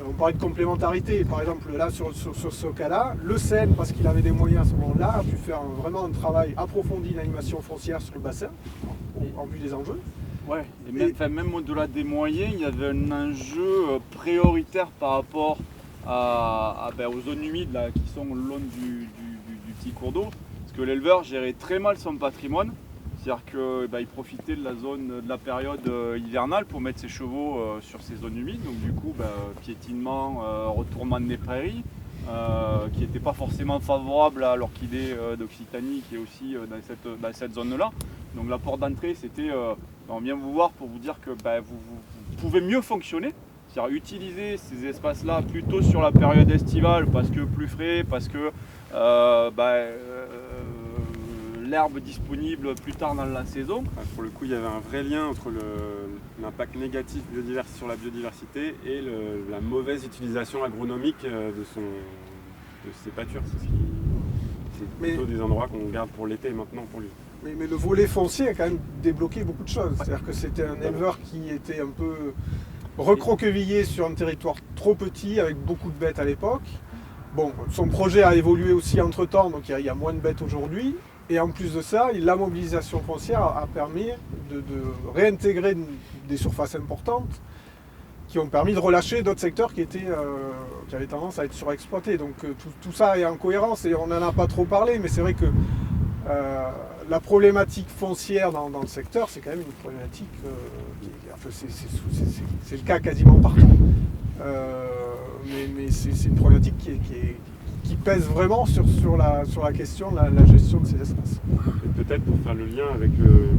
on parlait de complémentarité. Par exemple, là, sur ce cas-là, le Seine, parce qu'il avait des moyens à ce moment-là, a pu faire vraiment un travail approfondi d'animation foncière sur le bassin, en vue des enjeux. Ouais, et même au-delà des moyens, il y avait un enjeu prioritaire par rapport aux zones humides là, qui sont le long du petit cours d'eau. Parce que l'éleveur gérait très mal son patrimoine. C'est-à-dire qu'il profitait de la période hivernale pour mettre ses chevaux sur ces zones humides. Donc du coup, piétinement, retournement des prairies, qui n'était pas forcément favorable à l'orchidée d'Occitanie qui est aussi dans cette zone-là. Donc la porte d'entrée, c'était on vient vous voir pour vous dire que vous pouvez mieux fonctionner. C'est-à-dire utiliser ces espaces-là plutôt sur la période estivale parce que plus frais, parce que l'herbe disponible plus tard dans la saison. Pour le coup, il y avait un vrai lien entre l'impact négatif sur la biodiversité et la mauvaise utilisation agronomique de ces pâtures. C'est plutôt des endroits qu'on garde pour l'été maintenant pour lui. Mais le volet foncier a quand même débloqué beaucoup de choses. C'est-à-dire que c'était un éleveur qui était un peu recroquevillé sur un territoire trop petit avec beaucoup de bêtes à l'époque. Bon, son projet a évolué aussi entre-temps, donc il y a moins de bêtes aujourd'hui. Et en plus de ça, la mobilisation foncière a permis de réintégrer des surfaces importantes qui ont permis de relâcher d'autres secteurs qui avaient tendance à être surexploités. Donc tout ça est en cohérence et on n'en a pas trop parlé, mais c'est vrai que la problématique foncière dans le secteur, c'est quand même une problématique, c'est le cas quasiment partout. Mais c'est une problématique qui pèse vraiment sur la question de la gestion de ces espaces. Et peut-être pour faire le lien avec le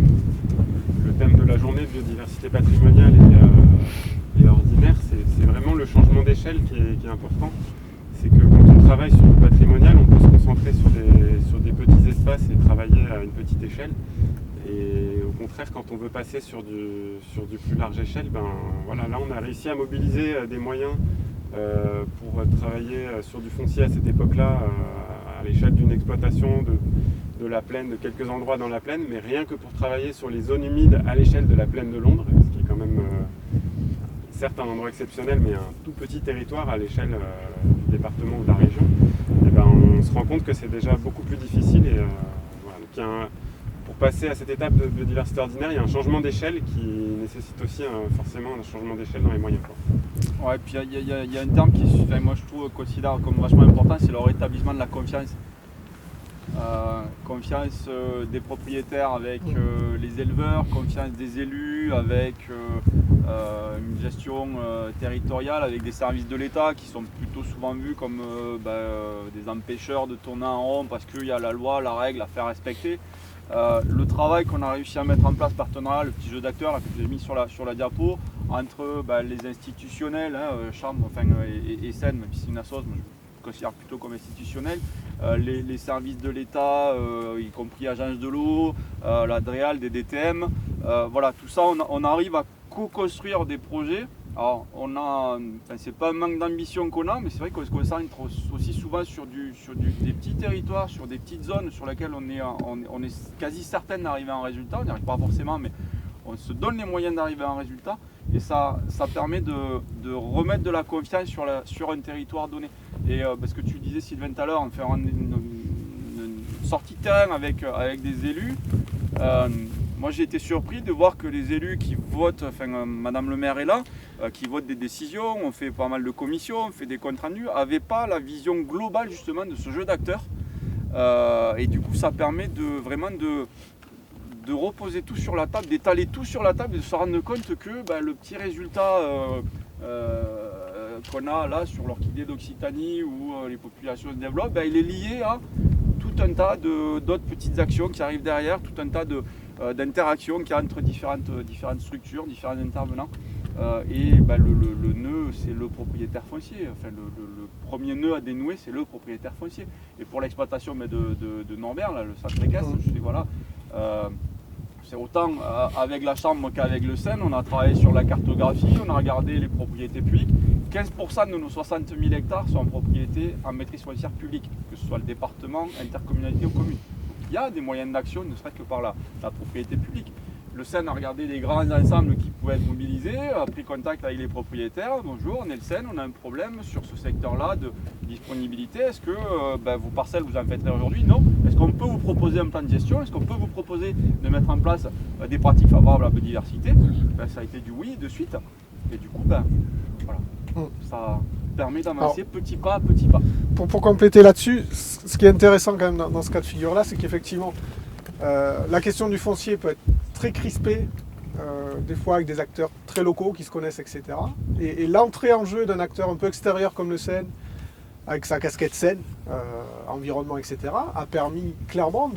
thème de la journée de biodiversité patrimoniale et ordinaire, c'est vraiment le changement d'échelle qui est important. C'est que quand on travaille sur le patrimonial, on peut se concentrer sur des petits espaces et travailler à une petite échelle. Et au contraire, quand on veut passer sur du plus large échelle, là on a réussi à mobiliser des moyens pour travailler sur du foncier à cette époque-là, à l'échelle d'une exploitation de la plaine, de quelques endroits dans la plaine, mais rien que pour travailler sur les zones humides à l'échelle de la plaine de Londres, ce qui est quand même certes un endroit exceptionnel, mais un tout petit territoire à l'échelle du département ou de la région, on se rend compte que c'est déjà beaucoup plus difficile. Et, pour passer à cette étape de biodiversité ordinaire, il y a un changement d'échelle qui nécessite aussi forcément un changement d'échelle dans les moyens. Ouais, puis il y a un terme qui, moi je considère comme vachement important, c'est le rétablissement de la confiance. Confiance des propriétaires avec les éleveurs, confiance des élus avec une gestion territoriale, avec des services de l'État qui sont plutôt souvent vus comme des empêcheurs de tourner en rond parce qu'il y a la loi, la règle à faire respecter. Le travail qu'on a réussi à mettre en place, partenariat, le petit jeu d'acteurs que j'ai mis sur la diapo, entre les institutionnels, Chambre et Seine, même si c'est une assoce, je considère plutôt comme institutionnel, les services de l'État, y compris Agence de l'eau, la DREAL, des DTM, tout ça on arrive à co-construire des projets. Alors c'est pas un manque d'ambition qu'on a, mais c'est vrai qu'on se concentre aussi souvent sur des petits territoires, sur des petites zones sur lesquelles on est quasi certain d'arriver à un résultat. On n'y arrive pas forcément, mais on se donne les moyens d'arriver à un résultat. Et ça permet de remettre de la confiance sur un territoire donné. Et parce que tu disais Sylvain tout à l'heure, en faisant une sortie de terrain avec des élus, moi j'ai été surpris de voir que les élus qui votent, Madame le maire est là, qui votent des décisions, on fait pas mal de commissions, on fait des comptes rendus, n'avaient pas la vision globale justement de ce jeu d'acteurs. Et du coup ça permet de reposer tout sur la table, d'étaler tout sur la table et de se rendre compte que le petit résultat qu'on a là sur l'orchidée d'Occitanie où les populations se développent, il est lié à tout un tas d'autres petites actions qui arrivent derrière, tout un tas d'interactions qui entre différentes structures, différents intervenants. Le nœud, c'est le propriétaire foncier. Le premier nœud à dénouer, c'est le propriétaire foncier. Et pour l'exploitation de Norbert, là, le centre équestre, je dis c'est autant avec la Chambre qu'avec le Seine, on a travaillé sur la cartographie, on a regardé les propriétés publiques. 15% de nos 60 000 hectares sont en propriété en maîtrise foncière publique, que ce soit le département, intercommunalité ou commune. Donc, il y a des moyens d'action, ne serait-ce que par la propriété publique. le SEN a regardé des grands ensembles qui pouvaient être mobilisés, a pris contact avec les propriétaires. Bonjour, on est le SEN, on a un problème sur ce secteur-là de disponibilité. Est-ce que vos parcelles, vous en faites aujourd'hui? Non. Est-ce qu'on peut vous proposer un plan de gestion? Est-ce qu'on peut vous proposer de mettre en place des pratiques favorables à la biodiversité? Ça a été du oui de suite. Et du coup, voilà, ça permet d'avancer petit pas à petit pas. Pour compléter là-dessus, ce qui est intéressant quand même dans ce cas de figure-là, c'est qu'effectivement, la question du foncier peut être très crispée, des fois avec des acteurs très locaux qui se connaissent, etc. Et l'entrée en jeu d'un acteur un peu extérieur comme le SEN, avec sa casquette SEN, environnement, etc., a permis clairement,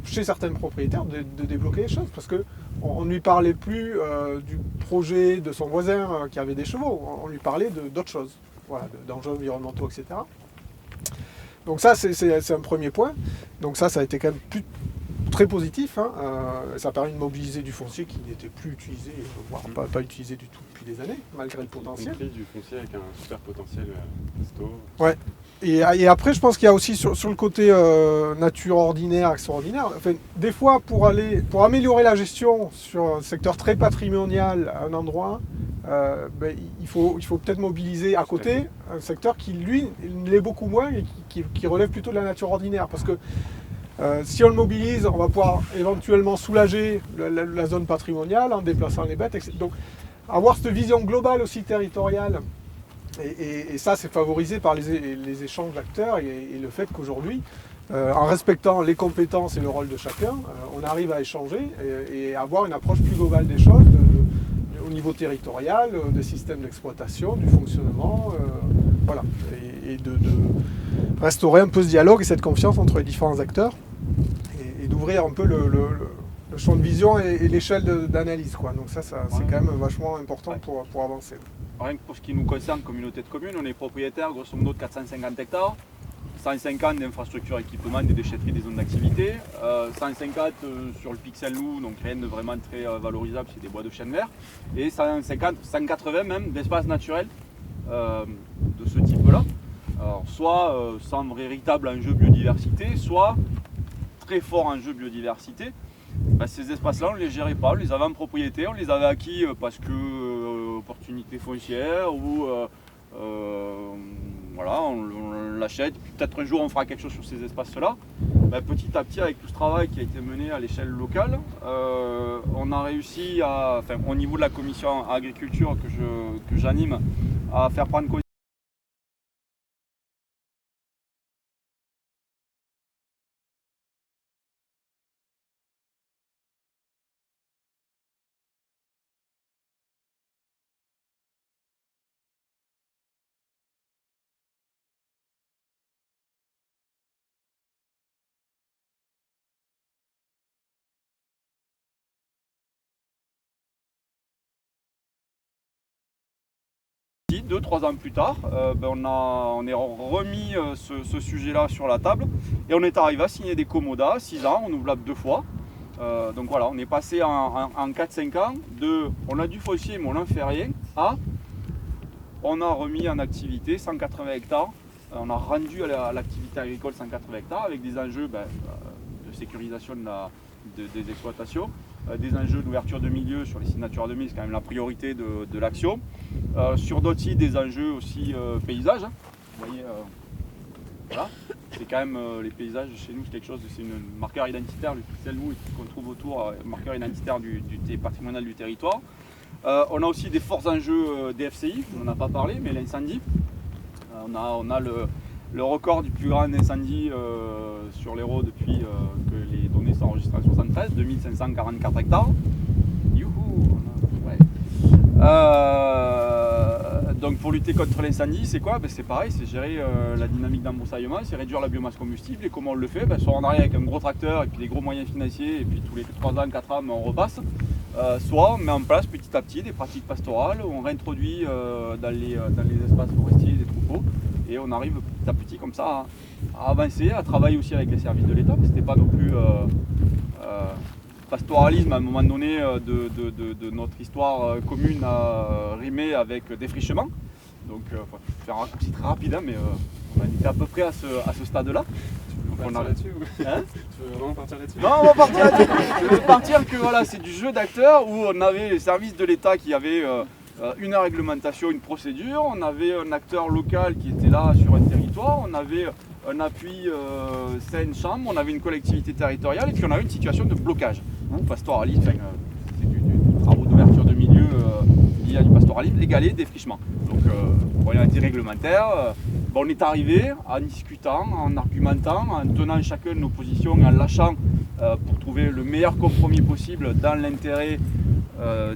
chez certains propriétaires, de débloquer les choses. Parce qu'on ne lui parlait plus du projet de son voisin qui avait des chevaux, on lui parlait d'autres choses, voilà, d'enjeux environnementaux, etc. Donc ça, c'est un premier point. Donc ça a été quand même très positif. Hein. Ça a permis de mobiliser du foncier qui n'était plus utilisé, voire pas utilisé du tout depuis des années, malgré le potentiel. Du foncier avec un super potentiel histo. Ouais. Et après, je pense qu'il y a aussi sur le côté nature ordinaire, extraordinaire. Enfin, des fois, pour améliorer la gestion sur un secteur très patrimonial, un endroit, il faut peut-être mobiliser à côté un secteur qui, lui, l'est beaucoup moins et qui relève plutôt de la nature ordinaire. Parce que si on le mobilise, on va pouvoir éventuellement soulager la zone patrimoniale en déplaçant les bêtes, etc. Donc, avoir cette vision globale aussi territoriale, et ça, c'est favorisé par les échanges d'acteurs et le fait qu'aujourd'hui, en respectant les compétences et le rôle de chacun, on arrive à échanger et avoir une approche plus globale des choses, au niveau territorial, des systèmes d'exploitation, du fonctionnement, voilà, et de restaurer un peu ce dialogue et cette confiance entre les différents acteurs et d'ouvrir un peu le champ de vision et l'échelle d'analyse, quoi. Donc ça c'est quand même vachement important pour avancer. Rien que pour ce qui nous concerne, communauté de communes, on est propriétaire grosso modo de 450 hectares, 150 d'infrastructures, équipements, des déchetteries, des zones d'activité, 150 sur le Pixel Loup, donc rien de vraiment très valorisable, c'est des bois de chêne vert, et 180 même d'espaces naturels de ce type-là. Alors, soit sans véritable enjeu biodiversité, soit très fort enjeu biodiversité. Ces espaces-là, on ne les gérait pas, on les avait en propriété, on les avait acquis parce que opportunité foncière ou voilà, on l'achète, peut-être un jour on fera quelque chose sur ces espaces-là. Petit à petit, avec tout ce travail qui a été mené à l'échelle locale, on a réussi au niveau de la commission agriculture que j'anime, à faire prendre conscience ici. 2-3 ans plus tard, on est remis ce sujet-là sur la table et on est arrivé à signer des commodas, 6 ans, renouvelables 2 fois. Donc voilà, on est passé en 4-5 ans de on a du foncier mais on n'en fait rien à on a remis en activité 180 hectares, on a rendu à l'activité agricole 180 hectares avec des enjeux de sécurisation des exploitations, des enjeux d'ouverture de milieu sur les sites Natura 2000, c'est quand même la priorité de l'action. Sur d'autres sites, des enjeux aussi paysages. Vous voyez, voilà, c'est quand même les paysages chez nous, c'est quelque chose, c'est une marqueur identitaire, le pixel nous qu'on trouve autour, marqueur identitaire du patrimonial du territoire. On a aussi des forts enjeux DFCI, on n'en a pas parlé, mais l'incendie. On a le record du plus grand incendie sur l'Hérault depuis que les données sont enregistrées en 73, 2544 hectares. Youhou, ouais. Donc pour lutter contre l'incendie, c'est quoi? C'est pareil, c'est gérer la dynamique d'embroussaillement, c'est réduire la biomasse combustible. Et comment on le fait? Soit on arrive avec un gros tracteur et puis des gros moyens financiers et puis tous les 3 ans, 4 ans on repasse. Soit on met en place petit à petit des pratiques pastorales où on réintroduit dans les espaces forestiers des troupeaux et on arrive petit à petit comme ça à avancer, à travailler aussi avec les services de l'État. C'était pas non plus pastoralisme à un moment donné de notre histoire commune à rimer avec défrichement. Donc je vais faire un raccourci très rapide, mais on a été à peu près à ce stade-là. on partir a... là-dessus Hein Tu veux vraiment partir là-dessus? Non, on va partir là-dessus. Je veux partir que voilà, c'est du jeu d'acteurs où on avait les services de l'État qui avaient une réglementation, une procédure, on avait un acteur local qui était là sur un territoire, on avait un appui Seine-Chambre, on avait une collectivité territoriale et puis on avait une situation de blocage ou pastoralisme, c'est du travaux d'ouverture de milieu lié à du pastoralisme, l'égalé, défrichement. Donc problématique réglementaire. On est arrivé en discutant, en argumentant, en tenant chacun de nos positions, en lâchant pour trouver le meilleur compromis possible dans l'intérêt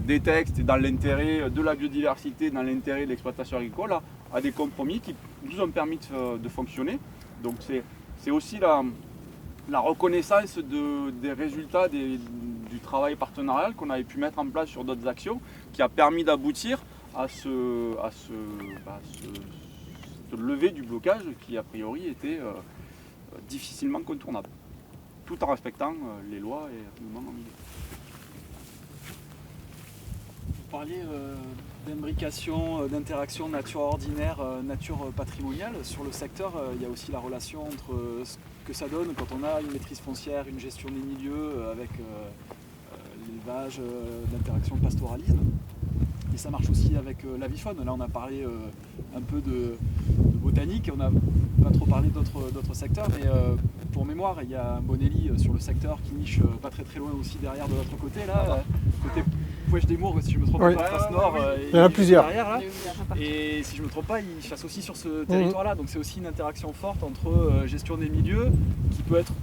des textes, dans l'intérêt de la biodiversité, dans l'intérêt de l'exploitation agricole, à des compromis qui nous ont permis de fonctionner. Donc c'est aussi la reconnaissance des résultats du travail partenarial qu'on avait pu mettre en place sur d'autres actions, qui a permis d'aboutir à cette levée du blocage qui a priori était difficilement contournable, tout en respectant les lois et le moment en vigueur. Vous parliez d'imbrication, d'interaction nature ordinaire, nature patrimoniale. Sur le secteur, il y a aussi la relation entre ce que ça donne quand on a une maîtrise foncière, une gestion des milieux avec l'élevage, l'interaction de pastoralisme. Et ça marche aussi avec l'avifaune. Là, on a parlé un peu de botanique, on n'a pas trop parlé d'autres secteurs, mais pour mémoire, il y a un Bonelli sur le secteur qui niche pas très loin aussi derrière de l'autre côté, là, côté Pouèche des Mours, si je ne me trompe pas, face nord. Il y en a plusieurs. Derrière, là. Et si je ne me trompe pas, il chasse aussi sur ce territoire-là, donc c'est aussi une interaction forte entre gestion des milieux, qui peut être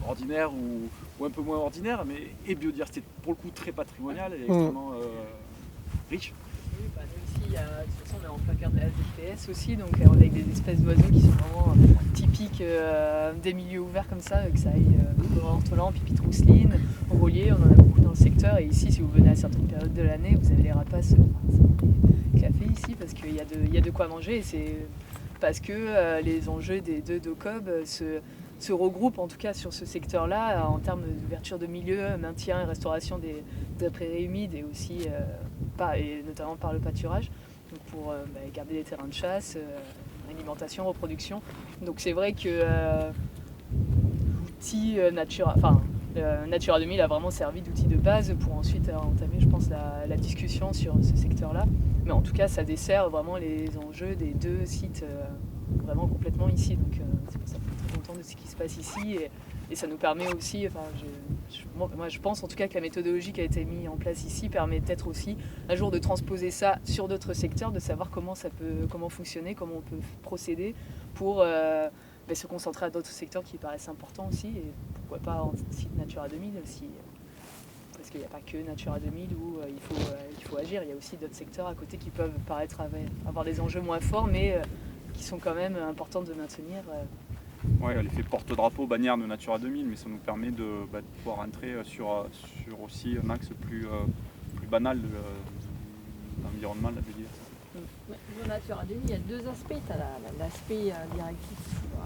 ordinaire ou un peu moins ordinaire, mais et biodiversité pour le coup très patrimoniale et extrêmement riche. Oui, bah, nous aussi, de toute façon, on est en plein cœur de la ZPS aussi, donc avec des espèces d'oiseaux qui sont vraiment typiques des milieux ouverts comme ça, que ça aille ortolan, pipite rousseline, rolier, on en a beaucoup dans le secteur. Et ici, si vous venez à certaines périodes de l'année, vous avez les rapaces café ici parce qu'il y a de quoi manger. Et c'est parce que les enjeux des deux DOCOB se regroupent en tout cas sur ce secteur-là en termes d'ouverture de milieux, maintien et restauration des prairies humides et aussi et notamment par le pâturage, donc pour garder les terrains de chasse, alimentation, reproduction. Donc c'est vrai que l'outil Natura 2000 a vraiment servi d'outil de base pour ensuite entamer, je pense, la discussion sur ce secteur-là. Mais en tout cas, ça dessert vraiment les enjeux des deux sites vraiment complètement ici. Donc c'est pour ça qu'on est très content de ce qui se passe ici et ça nous permet aussi, moi je pense en tout cas que la méthodologie qui a été mise en place ici permet peut-être aussi un jour de transposer ça sur d'autres secteurs, de savoir comment fonctionner, comment on peut procéder pour se concentrer à d'autres secteurs qui paraissent importants aussi et pourquoi pas en site Natura 2000 aussi. Parce qu'il n'y a pas que Natura 2000 où il faut agir, il y a aussi d'autres secteurs à côté qui peuvent paraître avoir des enjeux moins forts mais qui sont quand même importants de maintenir. Oui, l'effet porte-drapeau bannière de Natura 2000, mais ça nous permet de pouvoir entrer sur aussi un axe plus banal de l'environnement, de la biodiversité. Dans Natura 2000, il y a deux aspects. Tu as l'aspect directif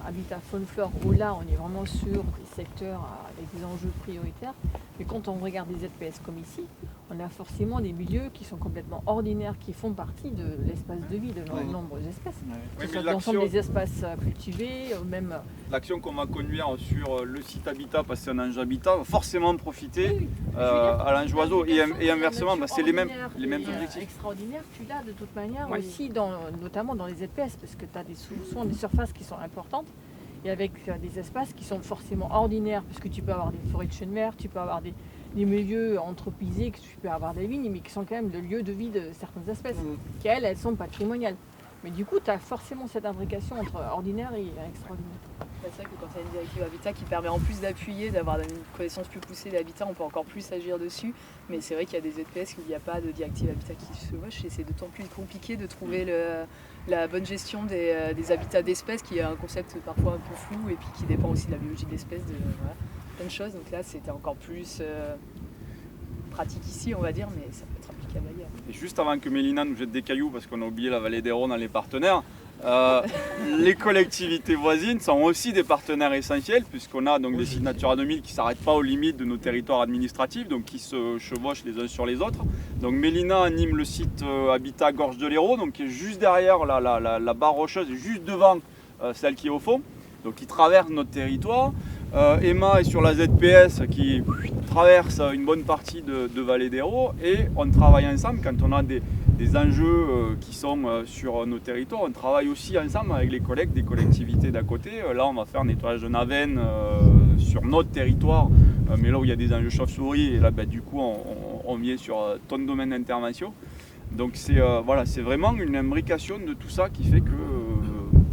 habitat faune-flore, où là on est vraiment sur des secteurs avec des enjeux prioritaires. Mais quand on regarde des ZPS comme ici, on a forcément des milieux qui sont complètement ordinaires, qui font partie de l'espace de vie de nombreuses espèces. Oui, Que l'ensemble des espaces cultivés, même... L'action qu'on va conduire sur le site habitat, parce que c'est un enjeu habitat, va forcément profiter à l'enjeu oiseau et inversement, c'est les mêmes objectifs. Extraordinaire, tu l'as de toute manière aussi, notamment dans les ZPS, parce que tu as souvent des surfaces qui sont importantes. Et avec des espaces qui sont forcément ordinaires, parce que tu peux avoir des forêts de chênes verts, tu peux avoir des milieux anthropisés, que tu peux avoir des vignes, mais qui sont quand même le lieu de vie de certaines espèces, qui elles sont patrimoniales. Mais du coup, tu as forcément cette imbrication entre ordinaire et extraordinaire. C'est vrai que quand il y a une directive habitat qui permet en plus d'appuyer, d'avoir une connaissance plus poussée de l'habitat, on peut encore plus agir dessus. Mais c'est vrai qu'il y a des ZPS où il n'y a pas de directive habitat qui se chevauche et c'est d'autant plus compliqué de trouver la bonne gestion des habitats d'espèces, qui est un concept parfois un peu flou et puis qui dépend aussi de la biologie de l'espèce, plein de choses. Donc là, c'était encore plus pratique ici, on va dire, mais ça peut être applicable ailleurs. Et juste avant que Mélina nous jette des cailloux, parce qu'on a oublié la vallée des Rhônes dans les partenaires, les collectivités voisines sont aussi des partenaires essentiels, puisqu'on a donc des sites Natura 2000 qui ne s'arrêtent pas aux limites de nos territoires administratifs, donc qui se chevauchent les uns sur les autres. Donc Mélina anime le site Habitat Gorge de l'Hérault, donc qui est juste derrière la barre rocheuse, juste devant celle qui est au fond. donc qui traversent notre territoire. Emma est sur la ZPS qui traverse une bonne partie de Vallée d'Hérault et on travaille ensemble quand on a des enjeux qui sont sur nos territoires. On travaille aussi ensemble avec les collègues des collectivités d'à côté. Là, on va faire un nettoyage de Naven sur notre territoire, mais là où il y a des enjeux chauve-souris, et là, du coup, on vient sur ton domaine d'intervention. Donc, c'est vraiment une imbrication de tout ça qui fait que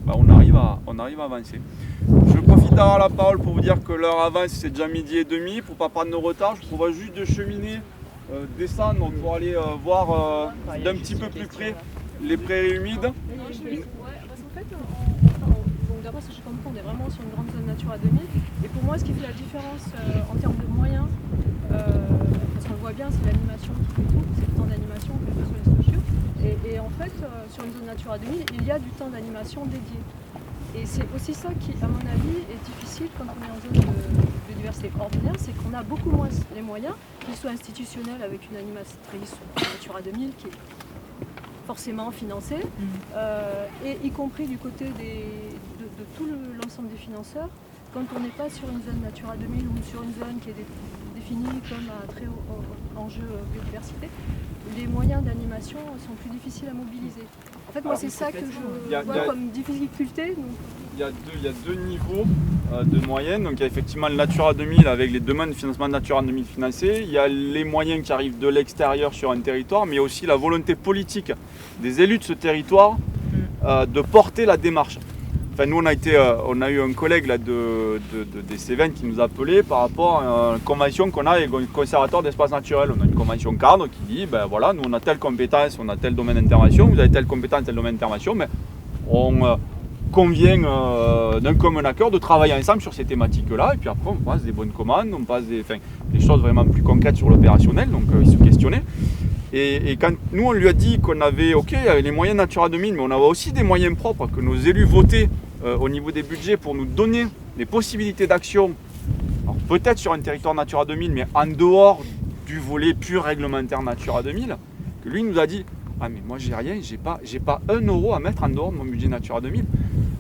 on arrive à avancer. Je profite d'avoir la parole pour vous dire que l'heure avance, c'est déjà 12h30. Pour ne pas prendre de retard, je propose juste de cheminer, descendre donc pour aller voir d'un petit peu plus près les prairies humides. Parce qu'en fait, d'après ce que je comprends, on est vraiment sur une grande zone Natura 2000. Et pour moi, ce qui fait la différence en termes de moyens, parce qu'on le voit bien, c'est l'animation qui fait tout, c'est le temps d'animation, quelles que soient les structures. Et en fait, sur une zone Natura 2000, il y a du temps d'animation dédié. Et c'est aussi ça qui, à mon avis, est difficile quand on est en zone de biodiversité ordinaire, c'est qu'on a beaucoup moins les moyens, qu'ils soient institutionnels avec une animatrice Natura 2000 qui est forcément financée, et y compris du côté de tout l'ensemble des financeurs, quand on n'est pas sur une zone Natura 2000 ou sur une zone qui est définie comme un très haut enjeu biodiversité, les moyens d'animation sont plus difficiles à mobiliser. En fait, moi, c'est ça que je vois comme difficulté. Donc... Il y a deux niveaux de moyens. Donc, il y a effectivement le Natura 2000 avec les demandes de financement de Natura 2000 financées. Il y a les moyens qui arrivent de l'extérieur sur un territoire, mais aussi la volonté politique des élus de ce territoire de porter la démarche. Enfin, nous, on a eu un collègue là, des Cévennes qui nous a appelé par rapport à une convention qu'on a avec un conservateur d'espaces naturels. On a une convention cadre qui dit, nous on a telle compétence, on a tel domaine d'intervention, vous avez telle compétence, tel domaine d'intervention, mais on convient d'un commun accord de travailler ensemble sur ces thématiques-là, et puis après on passe des bonnes commandes, on passe des choses vraiment plus concrètes sur l'opérationnel, donc il se questionnait. Et quand nous on lui a dit qu'on avait, il y avait les moyens Natura 2000, mais on avait aussi des moyens propres que nos élus votaient au niveau des budgets pour nous donner des possibilités d'action, peut-être sur un territoire Natura 2000, mais en dehors du volet pur réglementaire Natura 2000, que lui nous a dit « Ah mais moi j'ai rien, j'ai pas 1 euro à mettre en dehors de mon budget Natura 2000 ».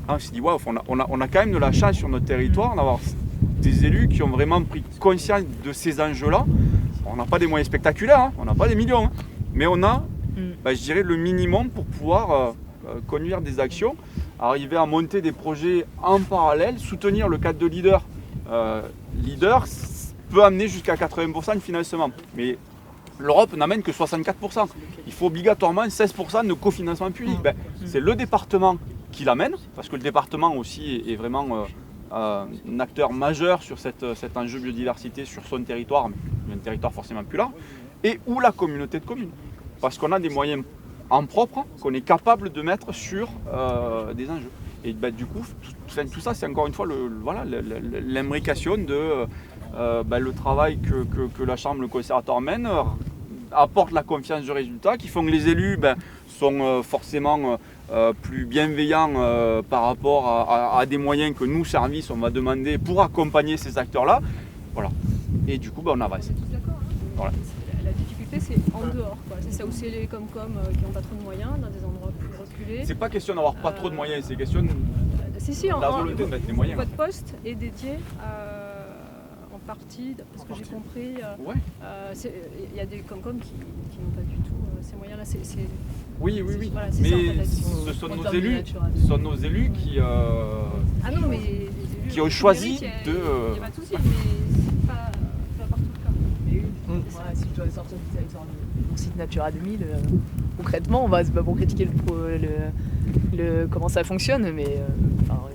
On s'est dit « Waouh, on a quand même de la chance sur notre territoire d'avoir des élus qui ont vraiment pris conscience de ces enjeux-là. » On n'a pas des moyens spectaculaires, on n'a pas des millions, mais on a, je dirais, le minimum pour pouvoir conduire des actions, arriver à monter des projets en parallèle, soutenir le cadre de leader. Leader peut amener jusqu'à 80% de financement, mais l'Europe n'amène que 64%. Il faut obligatoirement 16% de cofinancement public. C'est le département qui l'amène, parce que le département aussi est vraiment un acteur majeur sur cet enjeu biodiversité sur son territoire, mais un territoire forcément plus large, et ou la communauté de communes. Parce qu'on a des moyens en propre qu'on est capable de mettre sur des enjeux. Et du coup, tout ça, c'est encore une fois l'imbrication de le travail que la Chambre, le conservatoire mène, apporte la confiance du résultat, qui font que les élus sont forcément plus bienveillants par rapport à des moyens que nous, services, on va demander pour accompagner ces acteurs-là. Voilà. Et du coup, on avance. Voilà. La difficulté, c'est en dehors. C'est ça où c'est les Comcom qui n'ont pas trop de moyens, dans des endroits plus reculés. C'est pas question d'avoir pas trop de moyens, c'est question de la volonté de mettre les moyens. Votre poste est dédié en partie, parce que j'ai compris, il y a des Comcom qui n'ont pas du tout ces moyens-là. Oui. Voilà, mais ça, ce sont nos élus qui, ah non, mais les élus qui ont choisi de... Il n'y a pas de souci, mais c'est pas partout le cas. Mais oui, si je dois sortir du territoire de mon site Natura 2000, concrètement, c'est pas pour critiquer comment ça fonctionne, mais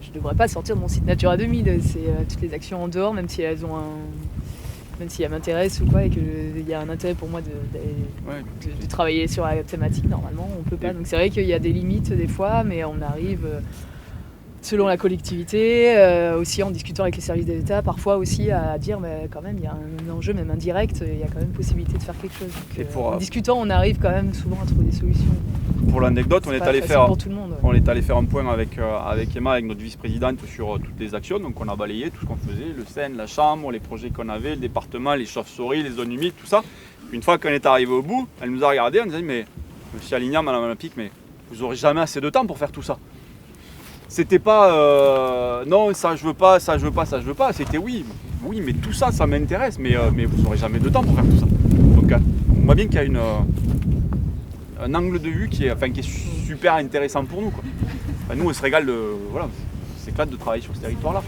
je ne devrais pas sortir de mon site Natura 2000. C'est toutes les actions en dehors, même si elles m'intéressent ou quoi, et qu'il y a un intérêt pour moi de travailler sur la thématique, normalement, on peut pas. Donc c'est vrai qu'il y a des limites des fois, mais on arrive... selon la collectivité, aussi en discutant avec les services de l'État, parfois aussi à dire quand même il y a un enjeu même indirect, il y a quand même possibilité de faire quelque chose. Donc, en discutant, on arrive quand même souvent à trouver des solutions. Pour l'anecdote, on est allé faire un point avec Emma, avec notre vice-présidente sur toutes les actions. Donc on a balayé tout ce qu'on faisait, le Seine, la Chambre, les projets qu'on avait, le département, les chauves-souris, les zones humides, tout ça. Une fois qu'on est arrivé au bout, elle nous a regardé, elle nous a dit mais Monsieur Alignant, Madame Olympique, mais vous n'aurez jamais assez de temps pour faire tout ça. c'était pas non, ça je veux pas, ça je veux pas, ça je veux pas. C'était oui, mais tout ça, ça m'intéresse, mais vous n'aurez jamais de temps pour faire tout ça. Donc on voit bien qu'il y a un angle de vue qui est super intéressant pour nous, quoi. Enfin, nous on se régale voilà, c'est éclate de travailler sur ce territoire-là.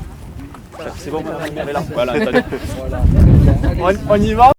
C'est bon, madame, elle est là. Voilà, on y va.